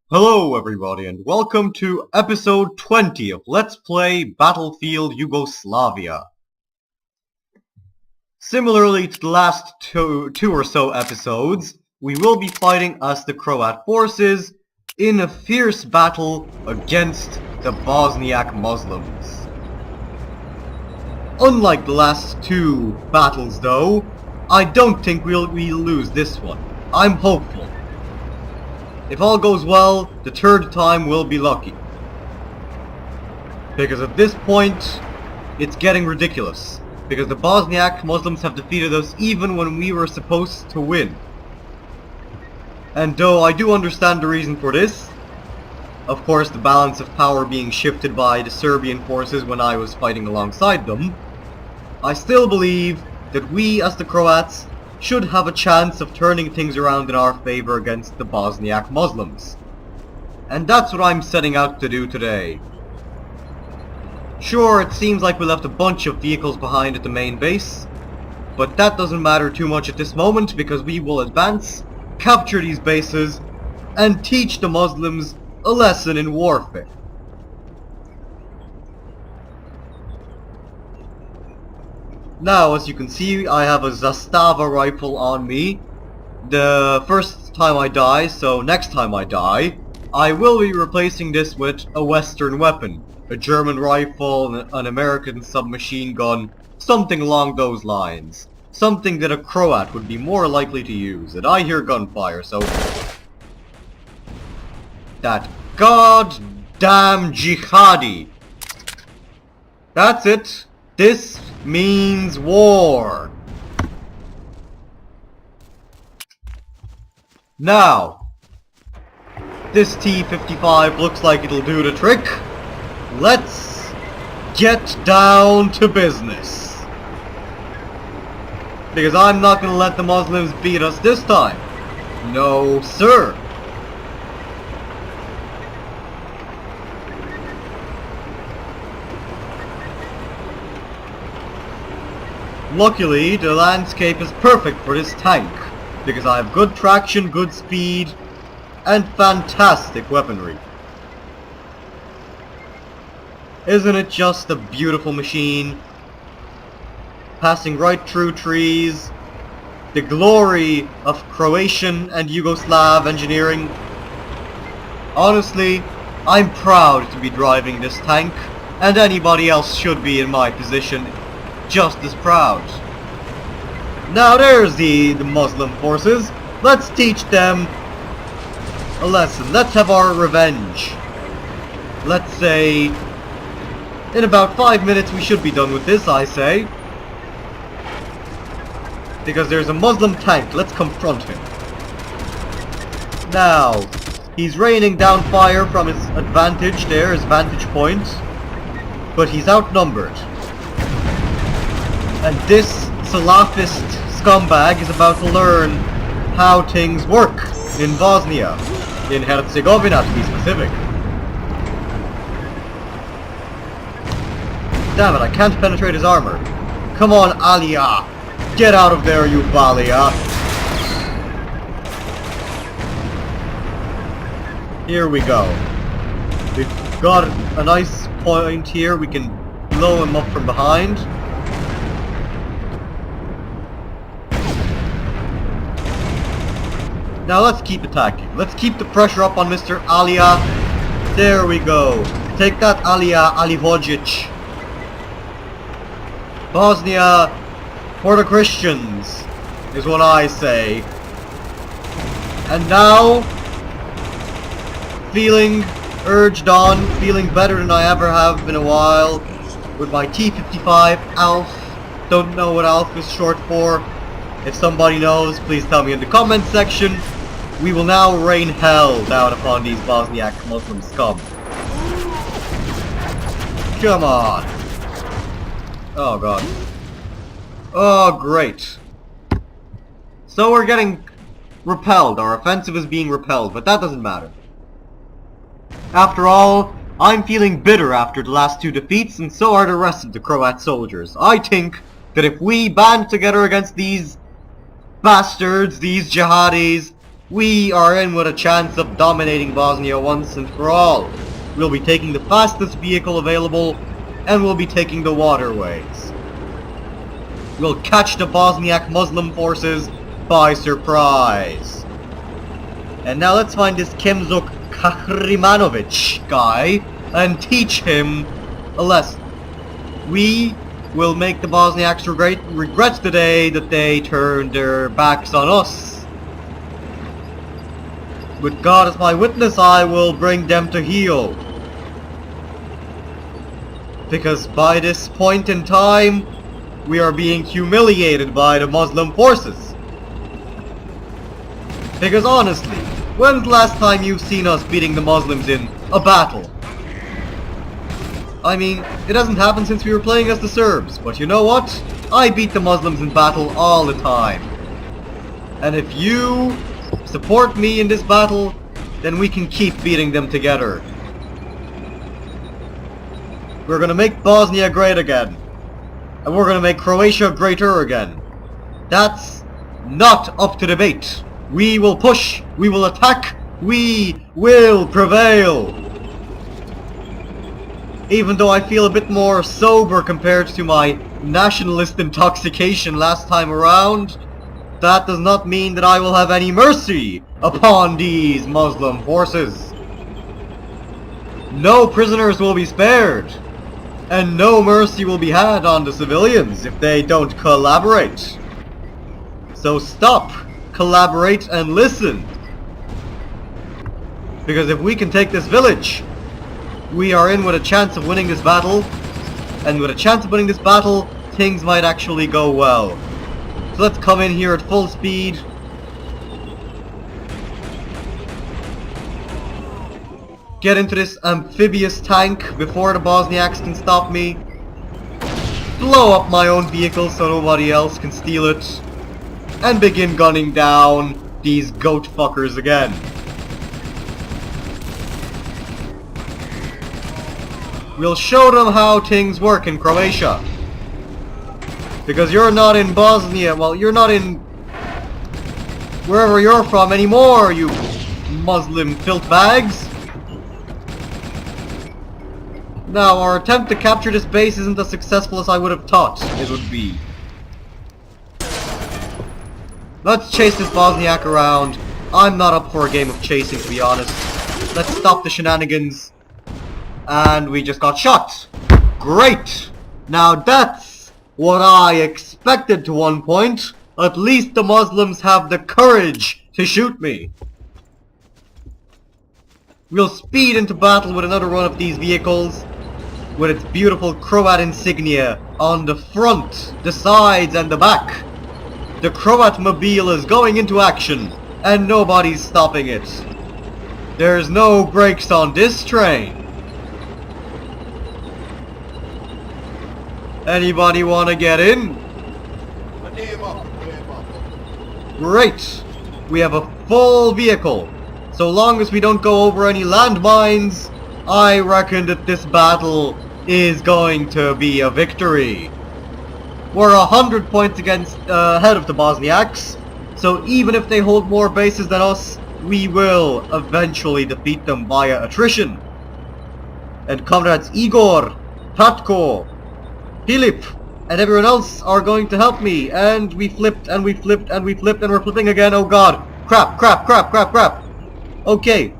Hello everybody and welcome to episode 20 of Let's Play Battlefield Yugoslavia. Similarly to the last two or so episodes, we will be fighting as the Croat forces in a fierce battle against the Bosniak Muslims. Unlike the last two battles though, I don't think we'll lose this one. I'm hopeful. If all goes well, the third time we'll be lucky. Because at this point, it's getting ridiculous. Because the Bosniak Muslims have defeated us even when we were supposed to win. And though I do understand the reason for this, of course the balance of power being shifted by the Serbian forces when I was fighting alongside them, I still believe that we as the Croats should have a chance of turning things around in our favor against the Bosniak Muslims. And that's what I'm setting out to do today. Sure, it seems like we left a bunch of vehicles behind at the main base, but that doesn't matter too much at this moment because we will advance, capture these bases, and teach the Muslims a lesson in warfare. Now, as you can see, I have a Zastava rifle on me. The first time I die, so next time I die, I will be replacing this with a Western weapon. A German rifle, an American submachine gun, something along those lines. Something that a Croat would be more likely to use. And I hear gunfire, so... That goddamn jihadi! That's it. This means war. Now, this T-55 looks like it'll do the trick. Let's get down to business. Because I'm not gonna let the Muslims beat us this time. No, sir. Luckily, the landscape is perfect for this tank, because I have good traction, good speed, and fantastic weaponry. Isn't it just a beautiful machine? Passing right through trees, the glory of Croatian and Yugoslav engineering. Honestly, I'm proud to be driving this tank, and anybody else should be in my position just as proud. Now there's the Muslim forces. Let's teach them a lesson. Let's have our revenge. Let's say in about 5 minutes we should be done with this, I say. Because there's a Muslim tank. Let's confront him. Now, he's raining down fire from his advantage there, his vantage point. But he's outnumbered. And this Salafist scumbag is about to learn how things work in Bosnia. In Herzegovina, to be specific. Damn it, I can't penetrate his armor. Come on, Alia! Get out of there, you Valia! Here we go. We've got a nice point here. We can blow him up from behind. Now let's keep attacking. Let's keep the pressure up on Mr. Alia. There we go. Take that, Alia Alihodzic. Bosnia for the Christians, is what I say. And now, feeling urged on, feeling better than I ever have in a while, with my T-55 ALF. Don't know what ALF is short for. If somebody knows, please tell me in the comment section. We will now rain hell down upon these Bosniak Muslim scum. Come on. Oh god. Oh great. So we're getting repelled. Our offensive is being repelled, but that doesn't matter. After all, I'm feeling bitter after the last two defeats, and so are the rest of the Croat soldiers. I think that if we band together against these bastards, these jihadis, we are in with a chance of dominating Bosnia once and for all. We'll be taking the fastest vehicle available, and we'll be taking the waterways. We'll catch the Bosniak Muslim forces by surprise. And now let's find this Kemzok Kahrimanovic guy and teach him a lesson. We will make the Bosniaks regret the day that they turned their backs on us. With God as my witness, I will bring them to heel. Because by this point in time, we are being humiliated by the Muslim forces. Because honestly, when's the last time you've seen us beating the Muslims in a battle? I mean, it hasn't happened since we were playing as the Serbs, but you know what? I beat the Muslims in battle all the time. And if you support me in this battle, then we can keep beating them together. We're gonna make Bosnia great again. And we're gonna make Croatia greater again. That's not up to debate. We will push, we will attack, we will prevail. Even though I feel a bit more sober compared to my nationalist intoxication last time around, that does not mean that I will have any mercy upon these Muslim forces. No prisoners will be spared, and no mercy will be had on the civilians if they don't collaborate. So stop, collaborate, and listen. Because if we can take this village, we are in with a chance of winning this battle, and with a chance of winning this battle, things might actually go well. So let's come in here at full speed. Get into this amphibious tank before the Bosniaks can stop me. Blow up my own vehicle so nobody else can steal it. And begin gunning down these goat fuckers again. We'll show them how things work in Croatia. Because you're not in Bosnia, well, you're not in wherever you're from anymore, you Muslim filth bags. Now, our attempt to capture this base isn't as successful as I would have thought it would be. Let's chase this Bosniak around. I'm not up for a game of chasing, to be honest. Let's stop the shenanigans. And we just got shot. Great! Now that's what I expected to one point. At least the Muslims have the courage to shoot me. We'll speed into battle with another one of these vehicles, with its beautiful Croat insignia on the front, the sides, and the back. The Croatmobile is going into action, and nobody's stopping it. There's no brakes on this train. Anybody wanna get in? Great! We have a full vehicle. So long as we don't go over any landmines, I reckon that this battle is going to be a victory. We're 100 points ahead of the Bosniaks, so even if they hold more bases than us, we will eventually defeat them via attrition. And comrades Igor, Tatko, Filip, and everyone else are going to help me. And we flipped, and we flipped, and we flipped, and we're flipping again. Oh god. Crap, crap, crap, crap, crap. Okay.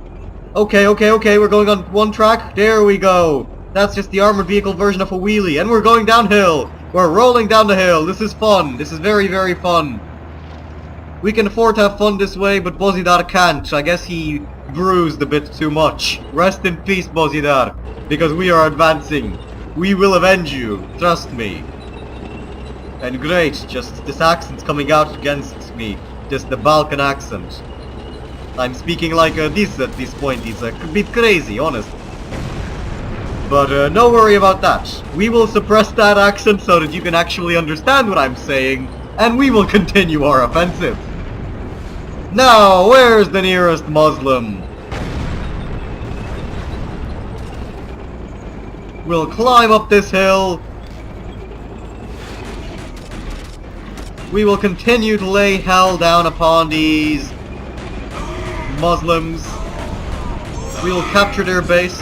Okay, we're going on one track. There we go. That's just the armored vehicle version of a wheelie. And we're going downhill. We're rolling down the hill. This is fun. This is very, very fun. We can afford to have fun this way, but Bozidar can't. I guess he bruised a bit too much. Rest in peace, Bozidar. Because we are advancing. We will avenge you. Trust me. And great, just this accent's coming out against me. Just the Balkan accent. I'm speaking like this at this point. It's a bit crazy, honest. But no worry about that. We will suppress that accent so that you can actually understand what I'm saying, and we will continue our offensive. Now, where's the nearest Muslim? We'll climb up this hill. We will continue to lay hell down upon these Muslims. We will capture their base.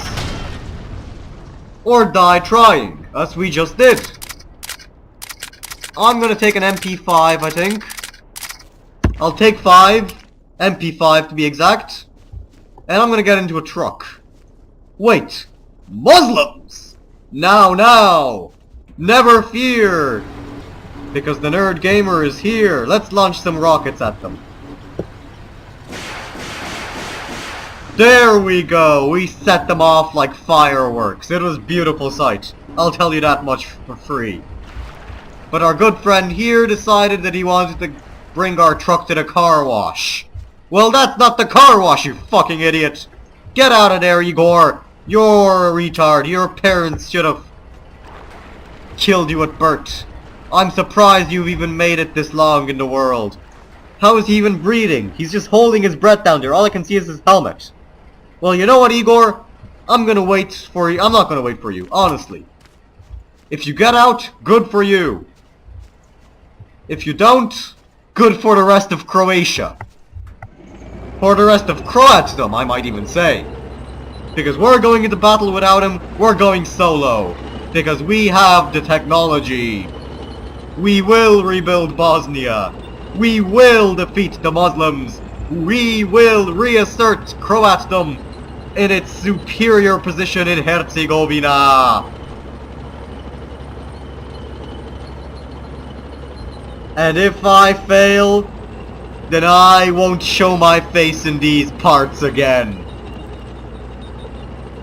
Or die trying, as we just did. I'm gonna take an MP5, I think. I'll take 5. MP5 to be exact. And I'm gonna get into a truck. Wait. Muslims! Now! Never fear! Because the Nerd Gamer is here. Let's launch some rockets at them. There we go. We set them off like fireworks. It was a beautiful sight. I'll tell you that much for free. But our good friend here decided that he wanted to bring our truck to the car wash. Well, that's not the car wash, you fucking idiot. Get out of there, Igor. You're a retard. Your parents should have killed you at birth. I'm surprised you've even made it this long in the world. How is he even breathing? He's just holding his breath down there. All I can see is his helmet. Well, you know what, Igor? I'm gonna wait for you. I'm not gonna wait for you, honestly. If you get out, good for you. If you don't, good for the rest of Croatia. For the rest of Croatdom, I might even say. Because we're going into battle without him, we're going solo. Because we have the technology. We will rebuild Bosnia. We will defeat the Muslims. We will reassert Croatdom in its superior position in Herzegovina. And if I fail, then I won't show my face in these parts again.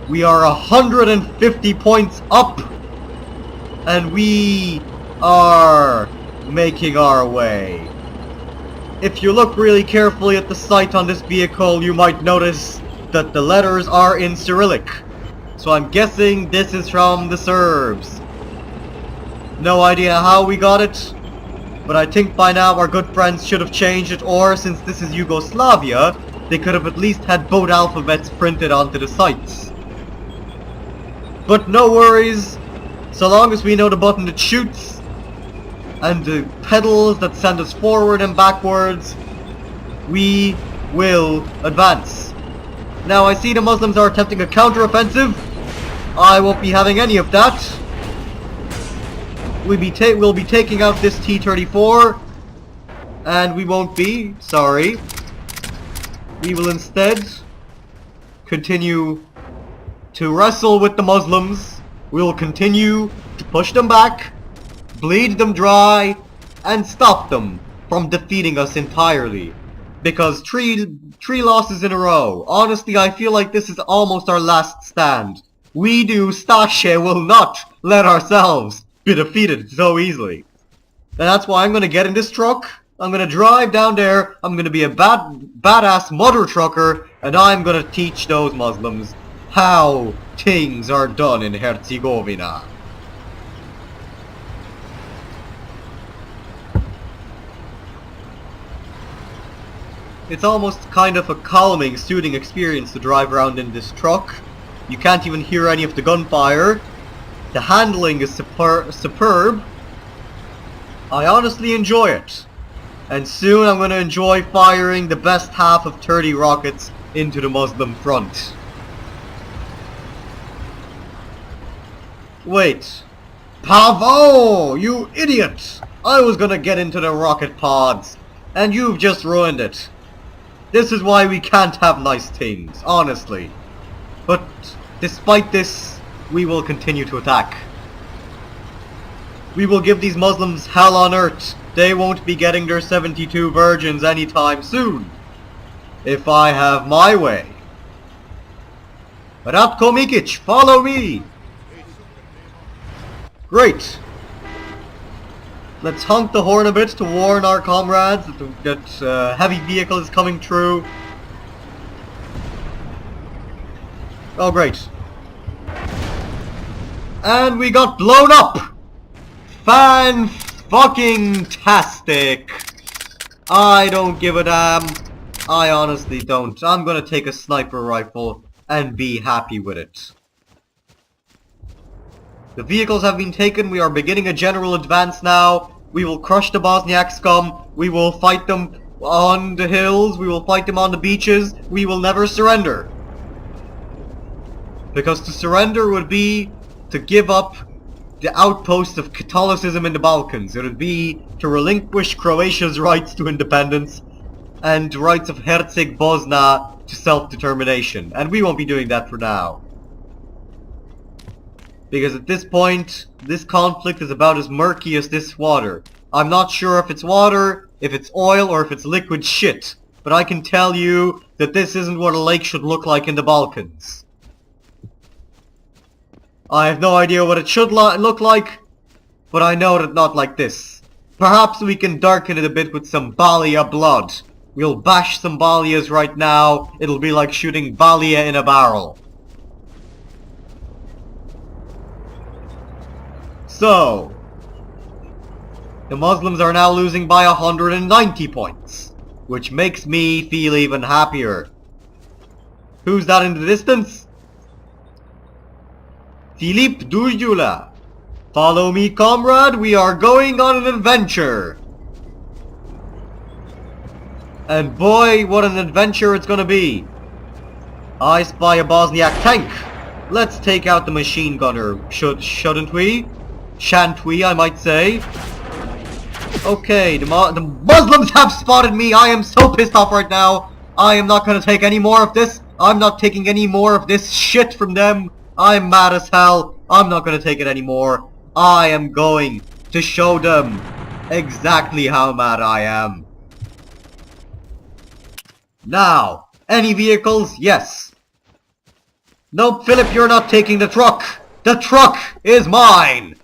We are 150 points up, and we are making our way. If you look really carefully at the sight on this vehicle, you might notice that the letters are in Cyrillic. So I'm guessing this is from the Serbs. No idea how we got it, but I think by now our good friends should have changed it, or since this is Yugoslavia, they could have at least had both alphabets printed onto the sights. But no worries, so long as we know the button that shoots, and the pedals that send us forward and backwards, we will advance. Now I see the Muslims are attempting a counter-offensive. I won't be having any of that. We'll be taking out this T-34, and we won't be, sorry. We will instead continue to wrestle with the Muslims. We will continue to push them back, bleed them dry, and stop them from defeating us entirely. Because three losses in a row. Honestly, I feel like this is almost our last stand. We do Stashe will not let ourselves be defeated so easily. And that's why I'm gonna get in this truck. I'm gonna drive down there. I'm gonna be a badass mother trucker, and I'm gonna teach those Muslims how things are done in Herzegovina. It's almost kind of a calming, soothing experience to drive around in this truck. You can't even hear any of the gunfire. The handling is superb. I honestly enjoy it. And soon I'm going to enjoy firing the best half of 30 rockets into the Muslim front. Wait. Pavo! You idiot! I was gonna get into the rocket pods, and you've just ruined it. This is why we can't have nice things, honestly. But despite this, we will continue to attack. We will give these Muslims hell on earth. They won't be getting their 72 virgins anytime soon. If I have my way. Ratko Mikic, follow me! Great! Let's honk the horn a bit to warn our comrades that a heavy vehicle is coming through. Oh great. And we got blown up! Fan-fucking-tastic! I don't give a damn. I honestly don't. I'm gonna take a sniper rifle and be happy with it. The vehicles have been taken. We are beginning a general advance now. We will crush the Bosniak scum. We will fight them on the hills. We will fight them on the beaches. We will never surrender. Because to surrender would be to give up the outposts of Catholicism in the Balkans. It would be to relinquish Croatia's rights to independence and the rights of Herceg Bosna to self-determination. And we won't be doing that for now. Because at this point, this conflict is about as murky as this water. I'm not sure if it's water, if it's oil, or if it's liquid shit. But I can tell you that this isn't what a lake should look like in the Balkans. I have no idea what it should look like, but I know that not like this. Perhaps we can darken it a bit with some Balia blood. We'll bash some Balias right now. It'll be like shooting Balia in a barrel. So, the Muslims are now losing by 190 points, which makes me feel even happier. Who's that in the distance? Filip Dujula. Follow me, comrade, we are going on an adventure. And boy, what an adventure it's gonna be. I spy a Bosniak tank. Let's take out the machine gunner, shouldn't we? Shan't we, I might say. Okay, the Muslims have spotted me. I am so pissed off right now. I am not gonna take any more of this. I'm not taking any more of this shit from them. I'm mad as hell. I'm not gonna take it anymore. I am going to show them exactly how mad I am. Now, any vehicles? Yes. Nope, Philip, you're not taking the truck. The truck is mine.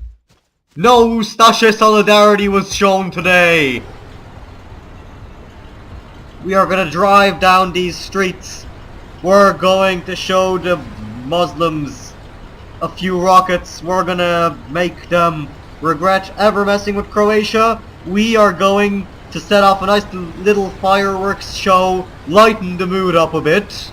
No Ustaše solidarity was shown today. We are gonna drive down these streets. We're going to show the Muslims a few rockets. We're gonna make them regret ever messing with Croatia. We are going to set off a nice little fireworks show, lighten the mood up a bit.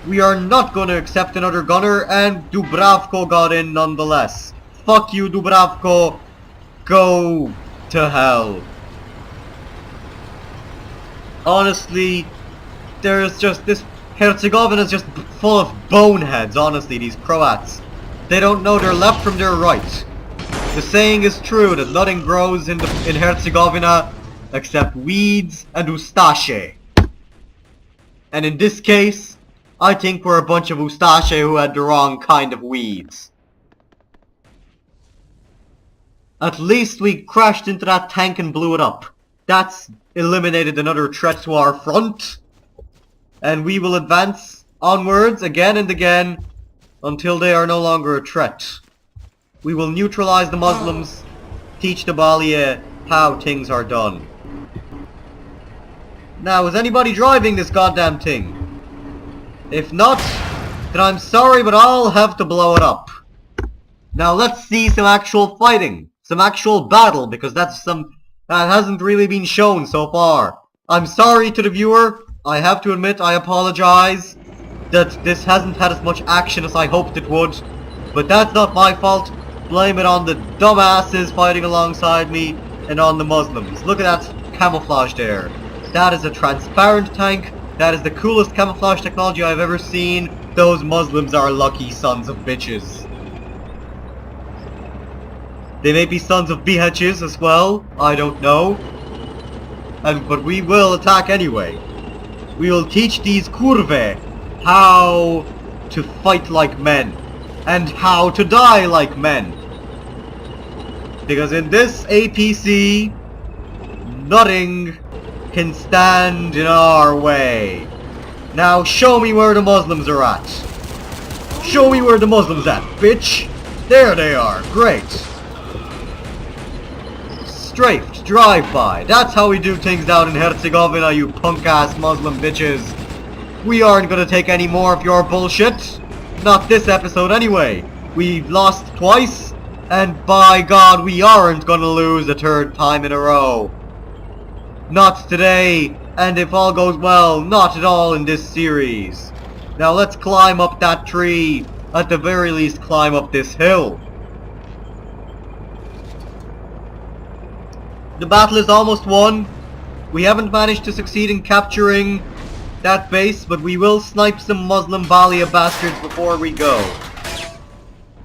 We are not going to accept another gunner, and Dubravko got in nonetheless. Fuck you, Dubravko. Go to hell. Honestly, there's just this... Herzegovina is just full of boneheads, honestly, these Croats. They don't know their left from their right. The saying is true that nothing grows in Herzegovina except weeds and Ustaše. And in this case, I think we're a bunch of Ustaše who had the wrong kind of weeds. At least we crashed into that tank and blew it up. That's eliminated another threat to our front. And we will advance onwards again and again until they are no longer a threat. We will neutralize the Muslims, teach the Balia how things are done. Now, is anybody driving this goddamn thing? If not, then I'm sorry, but I'll have to blow it up. Now let's see some actual fighting, some actual battle, because that hasn't really been shown so far. I'm sorry to the viewer. I have to admit, I apologize that this hasn't had as much action as I hoped it would. But that's not my fault. Blame it on the dumbasses fighting alongside me and on the Muslims. Look at that camouflage there. That is a transparent tank. That is the coolest camouflage technology I've ever seen. Those Muslims are lucky sons of bitches. They may be sons of biatches as well. I don't know. But we will attack anyway. We will teach these kurve how to fight like men. And how to die like men. Because in this APC, nothing can stand in our way. Now show me where the Muslims are at. Show me where the Muslims at, bitch. There they are. Great. Strafed, drive-by. That's how we do things down in Herzegovina, you punk-ass Muslim bitches. We aren't gonna take any more of your bullshit. Not this episode anyway. We've lost twice, and by God, we aren't gonna lose a third time in a row. Not today, and if all goes well, not at all in this series. Now let's climb up that tree at the very least climb up this hill. The battle is almost won. We haven't managed to succeed in capturing that base, but we will snipe some Muslim Balia bastards before we go.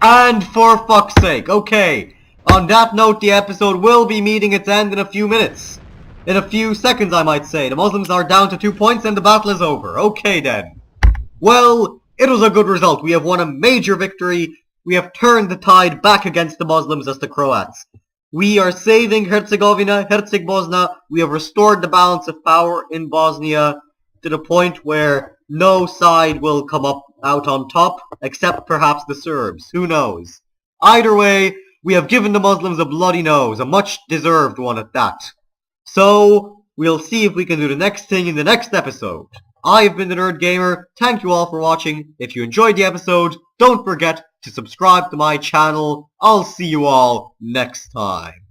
And for fuck's sake, okay. On that note, the episode will be meeting its end in a few minutes. In a few seconds, I might say. The Muslims are down to 2 points and the battle is over. Okay then. Well, it was a good result. We have won a major victory. We have turned the tide back against the Muslims as the Croats. We are saving Herzegovina, Herceg-Bosna. We have restored the balance of power in Bosnia to the point where no side will come up out on top, except perhaps the Serbs. Who knows? Either way, we have given the Muslims a bloody nose, a much deserved one at that. So, we'll see if we can do the next thing in the next episode. I've been the Nerd Gamer. Thank you all for watching. If you enjoyed the episode, don't forget to subscribe to my channel. I'll see you all next time.